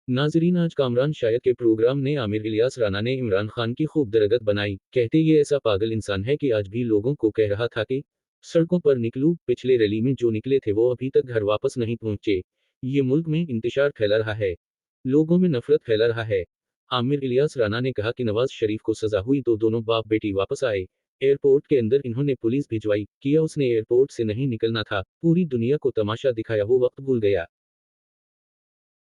नाजरीन, आज कामरान शायर के प्रोग्राम ने आमिर इलियास राना ने इमरान खान की खूब दरगत बनाई। कहते ये ऐसा पागल इंसान है कि आज भी लोगों को कह रहा था कि सड़कों पर निकलूं। पिछले रैली में जो निकले थे वो अभी तक घर वापस नहीं पहुंचे। ये मुल्क में इंतशार फैला रहा है, लोगों में नफरत फैला रहा है। आमिर इलियास राना ने कहा कि नवाज शरीफ को सजा हुई तो दोनों बाप बेटी वापस आए। एयरपोर्ट के अंदर इन्होंने पुलिस भिजवाई, किया उसने एयरपोर्ट से नहीं निकलना था, पूरी दुनिया को तमाशा दिखाया, वो वक्त भूल गया।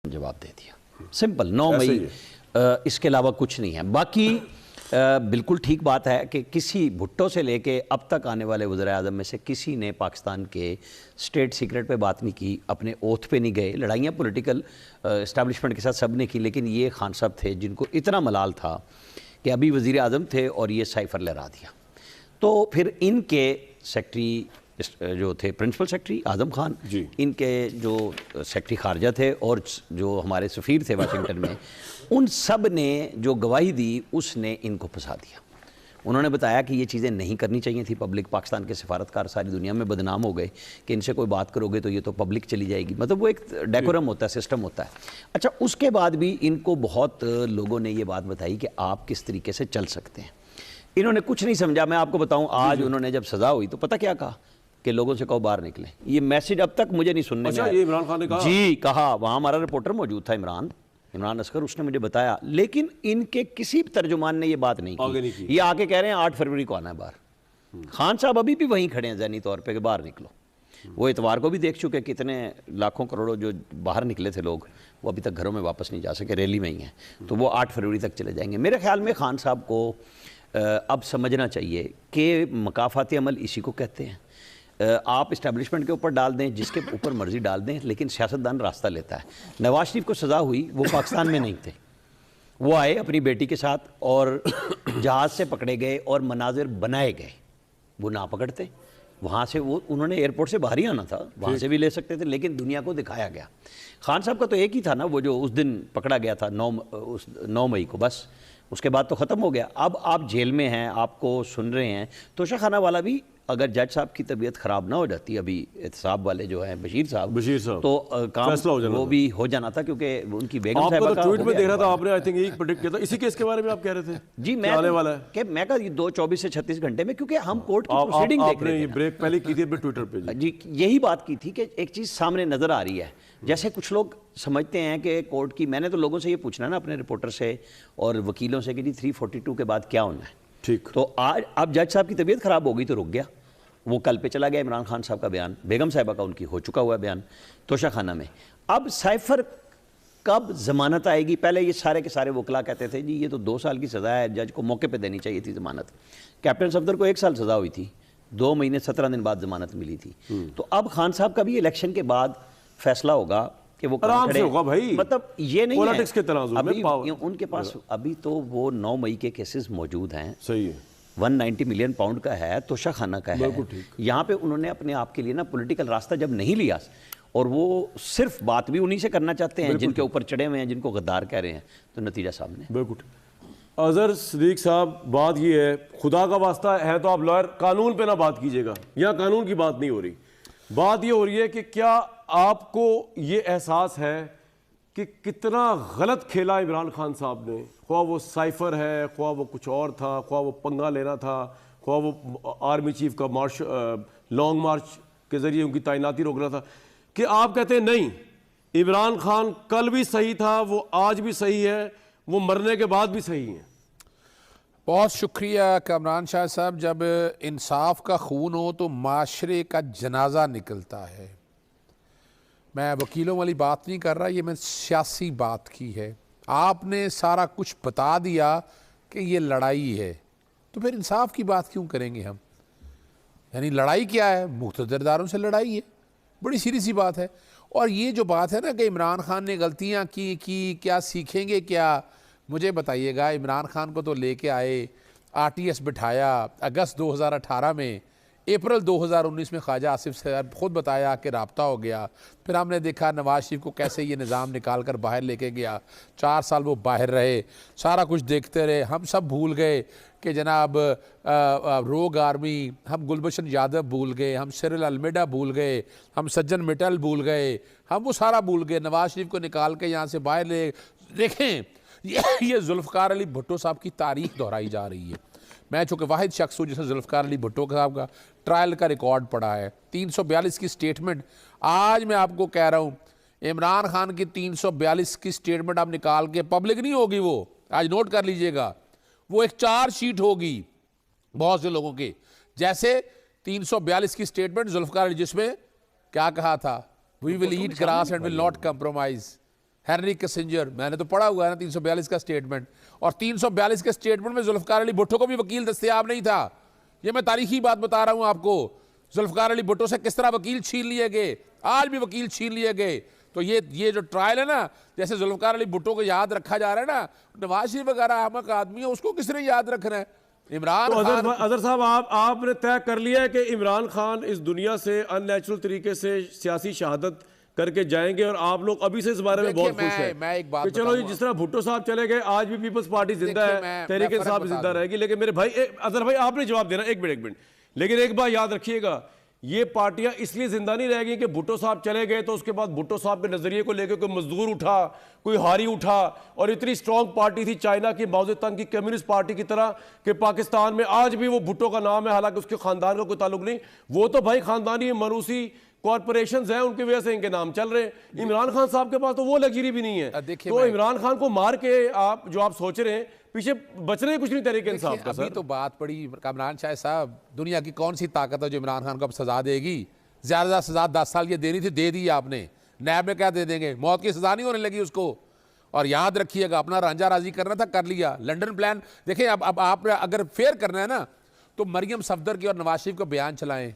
जवाब दे दिया, सिंपल 9 ऐसे मई। ही इसके अलावा कुछ नहीं है। बाकी बिल्कुल ठीक बात है कि किसी भुट्टो से लेके अब तक आने वाले वज़ीर आज़म में से किसी ने पाकिस्तान के स्टेट सीक्रेट पे बात नहीं की, अपने ओथ पे नहीं गए। लड़ाइयाँ पॉलिटिकल इस्टेब्लिशमेंट के साथ सब ने की, लेकिन ये खान साहब थे जिनको इतना मलाल था कि अभी वज़ीर आज़म थे और ये साइफ़र लहरा दिया। तो फिर इनके सेक्रेटरी जो थे, प्रिंसिपल सेक्रेटरी आज़म खान जी, इनके जो सेक्रेटरी खारजा थे और जो हमारे सफ़ीर थे वाशिंगटन में, उन सब ने जो गवाही दी उसने इनको फंसा दिया। उन्होंने बताया कि ये चीज़ें नहीं करनी चाहिए थी। पब्लिक, पाकिस्तान के सफारतकार सारी दुनिया में बदनाम हो गए कि इनसे कोई बात करोगे तो ये तो पब्लिक चली जाएगी। मतलब वो एक डेकोरम होता है, सिस्टम होता है। अच्छा, उसके बाद भी इनको बहुत लोगों ने ये बात बताई कि आप किस तरीके से चल सकते हैं। इन्होंने कुछ नहीं समझा। मैं आपको बताऊं, आज उन्होंने जब सज़ा हुई तो पता क्या कहा कि लोगों से कहो बाहर निकलें। ये मैसेज अब तक मुझे नहीं सुनने में आया। ये इमरान खान ने कहा? जी, कहा। वहाँ हमारा रिपोर्टर मौजूद था, इमरान असगर, उसने मुझे बताया। लेकिन इनके किसी तर्जुमान ने ये बात नहीं की। ये आके कह रहे हैं 8 फरवरी को आना है बाहर। खान साहब अभी भी वहीं खड़े हैं ज़हनी तौर पे कि बाहर निकलो। वो इतवार को भी देख चुके, कितने लाखों करोड़ों जो बाहर निकले थे लोग, वो अभी तक घरों में वापस नहीं जा सके, रैली में ही हैं। तो वो 8 फरवरी तक चले जाएंगे। मेरे ख्याल में खान साहब को अब समझना चाहिए कि मकाफाती अमल इसी को कहते हैं। आप इस्टेब्लिशमेंट के ऊपर डाल दें, जिसके ऊपर मर्जी डाल दें, लेकिन सियासतदान रास्ता लेता है। नवाज शरीफ को सज़ा हुई, वो पाकिस्तान में नहीं थे। वो आए अपनी बेटी के साथ और जहाज़ से पकड़े गए और मनाजिर बनाए गए। वो ना पकड़ते, वहाँ से वो उन्होंने एयरपोर्ट से बाहर ही आना था, वहाँ से भी ले सकते थे, लेकिन दुनिया को दिखाया गया। खान साहब का तो एक ही था ना, वो जो उस दिन पकड़ा गया था 9 मई को, बस उसके बाद तो ख़त्म हो गया। अब आप जेल में हैं, आपको सुन रहे हैं। तोशा खाना वाला भी, अगर जज साहब की तबीयत ख़राब ना हो जाती, अभी एहतसाब वाले जो हैं बशीर साहब, तो काम वो भी हो जाना था, क्योंकि उनकी बेगम साहिबा का ट्वीट में देख रहा था आपने, आई थिंक एक प्रेडिक्ट किया था इसी केस के बारे में। आप कह रहे थे जी, मैं आने वाला है कि मैं कहा 24 से 36 घंटे में, क्योंकि हम कोर्ट की प्रोसीडिंग देख रहे थे। ब्रेक पहले की थी अपने ट्विटर पे जी, यही बात की थी कि एक चीज़ सामने नज़र आ रही है। जैसे कुछ लोग समझते हैं कि कोर्ट की, मैंने तो लोगों से ये पूछना है ना, अपने रिपोर्टर से और वकीलों से, कि जी 342 के बाद क्या होना है। ठीक, तो आज अब जज साहब की तबीयत ख़राब हो गई तो रुक गया, वो कल पे चला गया। इमरान खान साहब का बयान, बेगम साहिबा का उनकी हो चुका हुआ है बयान तोशा खाना में। अब साइफर कब ज़मानत आएगी? पहले ये सारे के सारे वकला कहते थे जी ये तो 2 साल की सज़ा है, जज को मौके पे देनी चाहिए थी ज़मानत। कैप्टन सफदर को 1 साल सज़ा हुई थी, 2 महीने 17 दिन बाद ज़मानत मिली थी। तो अब खान साहब का भी इलेक्शन के बाद फैसला होगा कि वो आराम से होगा भाई। मतलब ये नहीं पॉलिटिक्स के तराजू में अभी उनके पास अभी तो वो 9 मई के केसेस मौजूद हैं। सही है, 190 मिलियन पाउंड का है, तोशा खाना का है। यहाँ पे उन्होंने अपने आप के लिए ना पॉलिटिकल रास्ता जब नहीं लिया, और वो सिर्फ बात भी उन्हीं से करना चाहते हैं जिनके ऊपर चढ़े हुए हैं, जिनको गद्दार कह रहे हैं, तो नतीजा सामने। बिल्कुल। अजहर सिद्दीक साहब, बात ये है, खुदा का वास्ता है तो आप लॉयर, कानून पे ना बात कीजिएगा। यहाँ कानून की बात नहीं हो रही, बात ये हो रही है कि क्या आपको ये एहसास है कि कितना गलत खेला इमरान खान साहब ने? ख्वाह वो साइफर है, ख्वाह वो कुछ और था, ख्वाह वो पंगा लेना था, ख्वाह वो आर्मी चीफ का मार्च, लॉन्ग मार्च के जरिए उनकी तैनाती रोकना था, कि आप कहते हैं नहीं, इमरान खान कल भी सही था, वो आज भी सही है, वो मरने के बाद भी सही है। बहुत शुक्रिया कामरान शाह साहब। जब इंसाफ का खून हो तो माशरे का जनाजा निकलता है। मैं वकीलों वाली बात नहीं कर रहा, ये मैं सियासी बात की है। आपने सारा कुछ बता दिया कि ये लड़ाई है, तो फिर इंसाफ की बात क्यों करेंगे हम? यानी लड़ाई क्या है? मुक़्तदरदारों से लड़ाई है, बड़ी सीधी सी बात है। और ये जो बात है ना कि इमरान खान ने गलतियां की, क्या सीखेंगे क्या? मुझे बताइएगा, इमरान खान को तो लेके आए, आरटीएस बिठाया, अगस्त 2018 में अप्रैल 2019 में ख्वाजा आसिफ साहब खुद बताया कि राब्ता हो गया। फिर हमने देखा नवाज शरीफ को कैसे ये निज़ाम निकाल कर बाहर लेके गया। 4 साल वो बाहर रहे, सारा कुछ देखते रहे। हम सब भूल गए कि जनाब रोग आर्मी, हम गुलबशन यादव भूल गए, हम सिरिल अलमेडा भूल गए, हम सज्जन मिटल भूल गए, हम वो सारा भूल गए। नवाज शरीफ को निकाल के यहाँ से बाहर ले देखें। ये जुल्फ़कार अली भुट्टो साहब की तारीख दोहराई जा रही है। मैं चूँकि वाहिद शख्स हूँ जिसने जुल्फ़कार अली भुट्टो साहब का ट्रायल का रिकॉर्ड पढ़ा है। 342 की स्टेटमेंट, आज मैं आपको कह रहा हूँ, इमरान खान की 342 की स्टेटमेंट आप निकाल के, पब्लिक नहीं होगी वो, आज नोट कर लीजिएगा, वो एक चार्जशीट होगी बहुत से लोगों की। जैसे 342 की स्टेटमेंट जुल्फ़कार अली, जिसमें क्या कहा था, we will eat grass and will not compromise. Henry Kissinger, मैंने तो पढ़ा हुआ है ना 342 का स्टेटमेंट। और 342 के स्टेटमेंट में जुल्फ़कार अली भुट्टो को भी वकील दस्तयाब नहीं था। ये मैं तारीखी बात बता रहा हूं आपको। जुल्फ़कार अली भुट्टो से किस तरह वकील छीन लिए गए, आज भी वकील छीन लिए गए। तो ये जो ट्रायल है ना, जैसे जुल्फ़कार अली भुट्टो को याद रखा जा रहा है ना, नवाज शरीफ वगैरह अहमक आदमी है, उसको किसने याद रखना है? इमरान तो खान। अजहर साहब, आपने तय कर लिया है कि इमरान खान इस दुनिया से अननेचुरल तरीके से सियासी शहादत करके जाएंगे, और आप लोग अभी से इस बारे में बहुत खुश हैं। मैं एक बात कि चलो जी, जिस तरह भुट्टो साहब चले गए, आज भी पीपल्स पार्टी जिंदा है, तहरीक इंसाफ जिंदा रहेगी। लेकिन मेरे भाई अजहर भाई, आपने जवाब देना, एक मिनट। लेकिन एक बात याद रखिएगा, ये पार्टियां इसलिए जिंदा नहीं रहेगी कि भुट्टो साहब चले गए तो उसके बाद भुट्टो साहब के नजरिए को लेकर कोई मजदूर उठा, कोई हारी उठा, और इतनी स्ट्रांग पार्टी थी चाइना की, माओ ज़ेडुंग की कम्युनिस्ट पार्टी की तरह, कि पाकिस्तान में आज भी वो भुट्टो का नाम है, हालांकि उसके खानदान का कोई ताल्लुक नहीं। वो तो भाई खानदानी मरूसी कॉर्पोरेशंस हैं, उनकी वजह से इनके नाम चल रहे हैं। इमरान खान साहब के पास तो वो लग्जरी भी नहीं है। तो इमरान खान को मार के आप सोच रहे हैं, पीछे बचने कुछ नहीं तरीके इंसाफ का। अभी तो बात पड़ी कामरान शाह साहब, दुनिया की कौन सी ताकत है जो इमरान खान को अब सजा देगी? ज्यादा सजा 10 साल ये देनी थी, दे दी आपने। नैब में क्या दे देंगे? मौत की सजा नहीं होने लगी उसको। और याद रखिएगा, अपना रांझा राजी करना था, कर लिया। लंदन प्लान देखिए, अब आप अगर फेयर करना है ना, तो मरियम सफदर की और नवाज शरीफ का बयान चलाएं,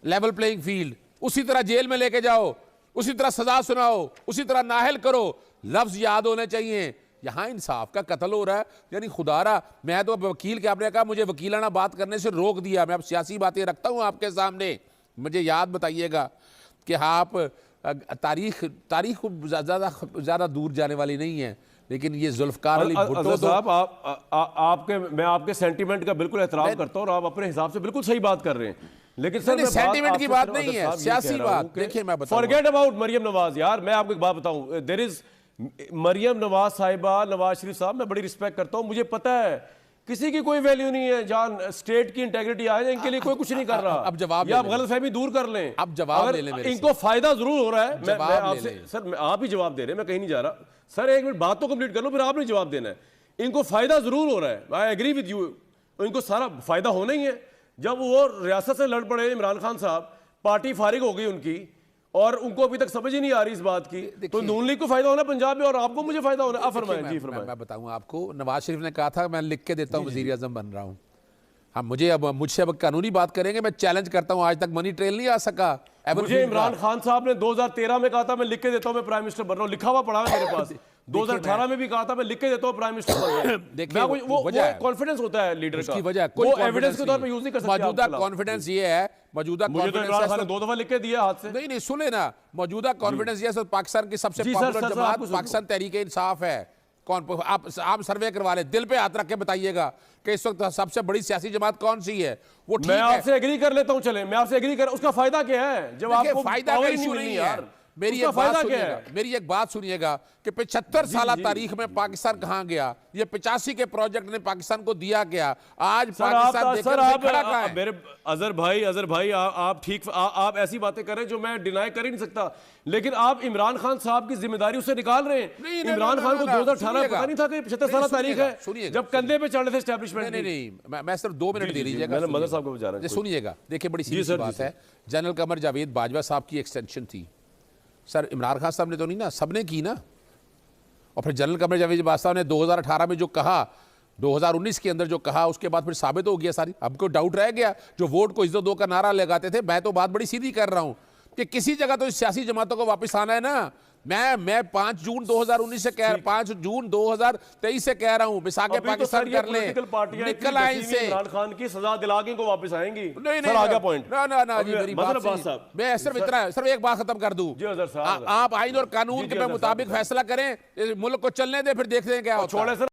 लेवल प्लेइंग फील्ड। उसी तरह जेल में लेके जाओ, उसी तरह सजा सुनाओ, उसी तरह नाहल करो। लफ्ज याद होने चाहिए। यहां इंसाफ का कत्ल हो रहा है, यानी खुदारा। मैं तो वकील के, आपने कहा मुझे वकीलाना बात करने से रोक दिया, मैं अब सियासी बातें रखता हूं आपके सामने। मुझे याद बताइएगा कि आप तारीख ज्यादा दूर जाने वाली नहीं है, लेकिन ये जुल्फ़कार अली भुट्टो साहब, मैं आपके सेंटीमेंट का बिल्कुल एहतराम करता हूं, और आप अपने हिसाब से बिल्कुल सही बात कर रहे हैं। लेकिन सर, सेंटीमेंट की बात नहीं है, सियासी बात। देखिए मैं बताऊं, फॉरगेट अबाउट मरियम नवाज। यार मैं आपको एक बात बताऊं, देयर इज मरियम नवाज साहिबा, नवाज शरीफ साहब, मैं बड़ी रिस्पेक्ट करता हूं, मुझे पता है किसी की कोई वैल्यू नहीं है, जहां स्टेट की इंटेग्रिटी आए, इनके लिए कोई कुछ नहीं कर रहा। अब जवाब, या आप गलतफहमी दूर कर लें। अब जवाब ले लें, इनको फायदा जरूर हो रहा है। मैं आपसे सर, आप ही जवाब दे रहे हैं, मैं कहीं नहीं जा रहा। सर एक मिनट, बात तो कंप्लीट कर लो, फिर आपने जवाब देना है। इनको फायदा जरूर हो रहा है, आई एग्री विद यू, इनको सारा फायदा होना ही है। जब वो रियासत से लड़ पड़े इमरान खान साहब, पार्टी फारिग हो गई उनकी, और उनको अभी तक समझ ही नहीं आ रही इस बात की, तो नून लीग को फायदा होना पंजाब में, और आपको मुझे फायदा होना। आप फरमाएं जी, फरमाएं। मैं बताऊं आपको, नवाज शरीफ ने कहा था मैं लिख के देता हूं वजीर आजम बन रहा हूं। हम मुझसे अब कानूनी बात करेंगे, मैं चैलेंज करता हूं, आज तक मनी ट्रेल नहीं आ सका। मुझे इमरान खान साहब ने 2013 में कहा था मैं लिख के देता हूं मैं प्राइम मिनिस्टर बन रहा हूं, लिखा हुआ पड़ा है मेरे पास। 2018 में भी कहा था मैं लिख के देता हूं प्राइम मिनिस्टर बन रहा हूं। देखिए वो कॉन्फिडेंस होता है लीडर का, वजह वो एविडेंस के तौर पे यूज नहीं कर सकते। मौजूदा कॉन्फिडेंस ये है, मौजूदा कॉन्फिडेंस 2 दफा लिख के दिया हाथ से। नहीं सुने ना, मौजूदा कॉन्फिडेंस ये पाकिस्तान की सबसे पॉपुलर जमात पाकिस्तान तहरीक इंसाफ है। कौन आप सर्वे करवा ले, दिल पे हाथ रख के बताइएगा कि इस वक्त सबसे बड़ी सियासी जमात कौन सी है। वो मैं आपसे एग्री कर लेता हूं, चले मैं आपसे एग्री कर, उसका फायदा क्या है जब आपको फायदा का इशू नहीं है। मेरी एक बात सुनिएगा कि 75 साल तारीख में पाकिस्तान कहां गया, ये 85 के प्रोजेक्ट ने पाकिस्तान को दिया गया। आज पाकिस्तान मेरे अजहर भाई आप ठीक, आप ऐसी बातें करें जो मैं डिनाई कर ही नहीं सकता, लेकिन आप इमरान खान साहब की जिम्मेदारी उससे निकाल रहे हैं। इमरान खान को 2018 पता नहीं था कि 75 साल तारीख है जब कंधे पे चढ़ रहे थे एस्टैब्लिशमेंट। नहीं, मैं सिर्फ 2 मिनट दे दीजिएगा, मदर साहब को बजा रहा हूं। सुनिएगा, देखिए बड़ी सीधी बात है। जनरल कमर जावेद बाजवा साहब की एक्सटेंशन थी सर, इमरान खान साहब ने तो नहीं ना, सबने की ना। और फिर जनरल कमर जावेद बाजवा ने 2018 में जो कहा, 2019 के अंदर जो कहा, उसके बाद फिर साबित हो गया सारी। अब कोई डाउट रह गया? जो वोट को इज्जत दो का नारा लगाते थे, मैं तो बात बड़ी सीधी कर रहा हूं कि किसी जगह तो इस सियासी जमातों को वापस आना है ना। मैं 5 जून 2019 से कह 5 जून 2023 से कह रहा हूं, बिसाके अभी तो पाकिस्तान सर ये कर ले, पॉलिटिकल पार्टियां निकल आए इतनी इनसे। इमरान खान की सजा दिला के इनको वापस आएंगी। नहीं सर आ गया पॉइंट। ना जी, मेरी बात मतलब साहब, मैं सिर्फ इतना, सिर्फ एक बात खत्म कर दूं। जी अजहर साहब, आप आइन और कानून के मुताबिक फैसला करें, इस मुल्क को चलने दें, फिर देखते हैं क्या होता है। छोड़े सर।